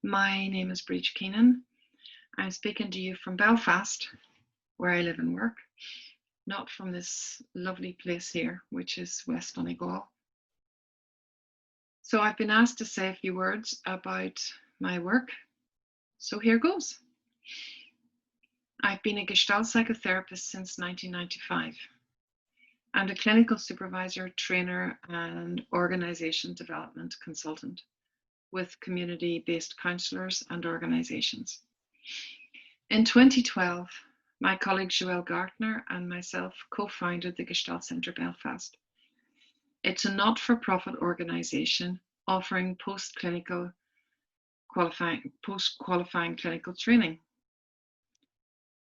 My name is Bríd Keenan. I'm speaking to you from Belfast, where I live and work, not from this lovely place here, which is West Donegal. So I've been asked to say a few words about my work. So here goes. I've been a Gestalt psychotherapist since 1995 and a clinical supervisor, trainer, and organization development consultant with community-based counsellors and organizations. In 2012, my colleague Jöelle Gartner and myself co-founded the Gestalt Center Belfast. It's a not-for-profit organisation offering post-qualifying clinical training.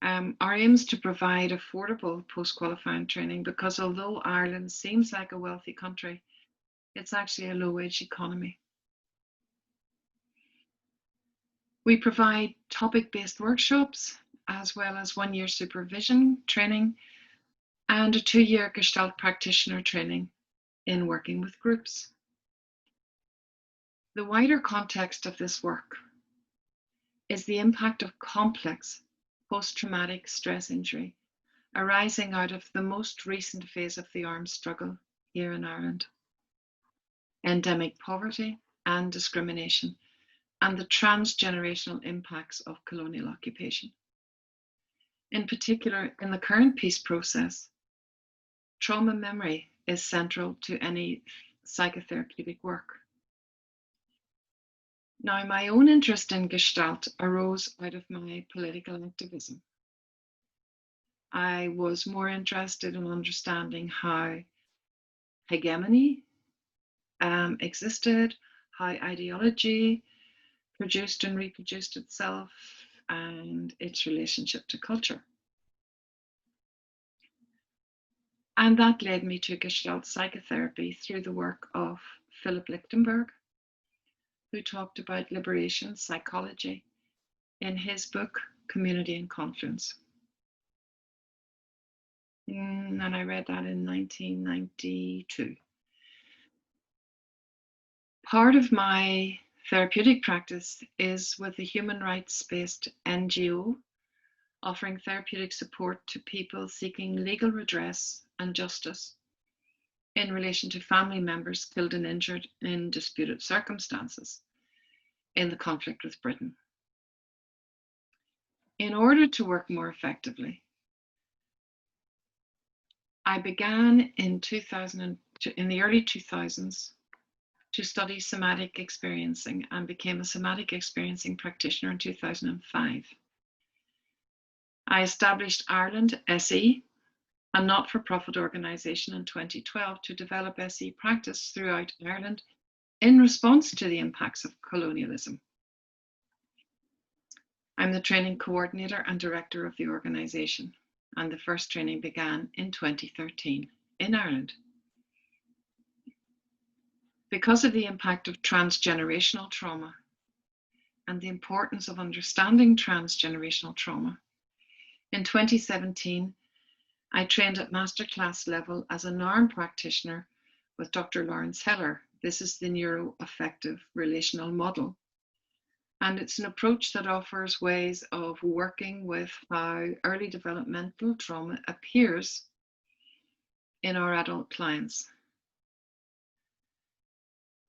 Our aim is to provide affordable post-qualifying training because although Ireland seems like a wealthy country, it's actually a low-wage economy. We provide topic-based workshops as well as 1-year supervision training and a 2-year Gestalt practitioner training in working with groups. The wider context of this work is the impact of complex post-traumatic stress injury arising out of the most recent phase of the armed struggle here in Ireland, endemic poverty and discrimination, and the transgenerational impacts of colonial occupation. In particular, in the current peace process, trauma memory is central to any psychotherapeutic work. Now, my own interest in Gestalt arose out of my political activism. I was more interested in understanding how hegemony existed, how ideology produced and reproduced itself, and its relationship to culture. And that led me to Gestalt psychotherapy through the work of Philip Lichtenberg, who talked about liberation psychology in his book, Community and Confluence. And I read that in 1992. Part of my therapeutic practice is with a human rights-based NGO offering therapeutic support to people seeking legal redress and justice in relation to family members killed and injured in disputed circumstances in the conflict with Britain. In order to work more effectively, I began in the early 2000s to study somatic experiencing and became a somatic experiencing practitioner in 2005. I established Ireland SE, a not-for-profit organisation, in 2012 to develop SE practice throughout Ireland in response to the impacts of colonialism. I'm the training coordinator and director of the organisation, and the first training began in 2013 in Ireland. Because of the impact of transgenerational trauma and the importance of understanding transgenerational trauma, in 2017, I trained at masterclass level as a NARM practitioner with Dr. Laurence Heller. This is the Neuro Affective Relational Model. And it's an approach that offers ways of working with how early developmental trauma appears in our adult clients.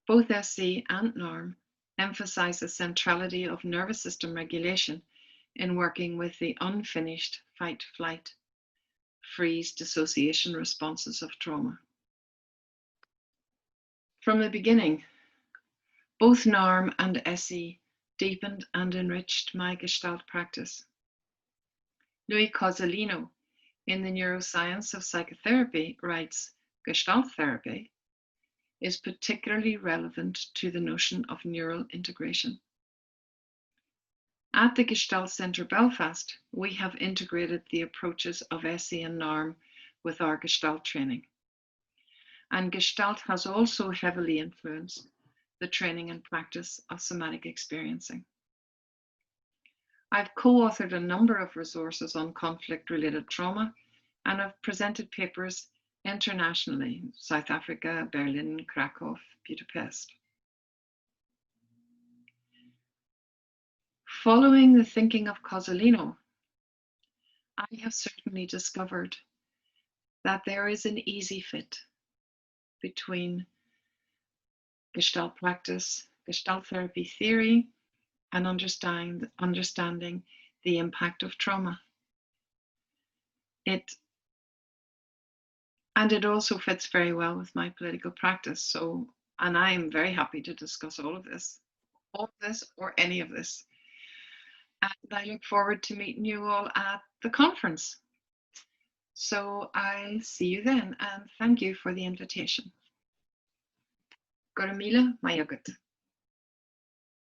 Both SC and NARM emphasize the centrality of nervous system regulation in working with the unfinished fight, flight, freeze, dissociation responses of trauma. From the beginning, both NARM and SE deepened and enriched my Gestalt practice. Louis Cozolino, in the Neuroscience of Psychotherapy, writes, Gestalt therapy is particularly relevant to the notion of neural integration. At the Gestalt Center Belfast, we have integrated the approaches of SE and NARM with our Gestalt training. And Gestalt has also heavily influenced the training and practice of somatic experiencing. I've co-authored a number of resources on conflict-related trauma and have presented papers internationally, South Africa, Berlin, Krakow, Budapest. following the thinking of Causalino, I have certainly discovered that there is an easy fit between Gestalt practice, Gestalt therapy theory, and understanding the impact of trauma. It also fits very well with my political practice. And I am very happy to discuss all of this or any of this. And I look forward to meeting you all at the conference. So I'll see you then, and thank you for the invitation. Go míle, maith agat.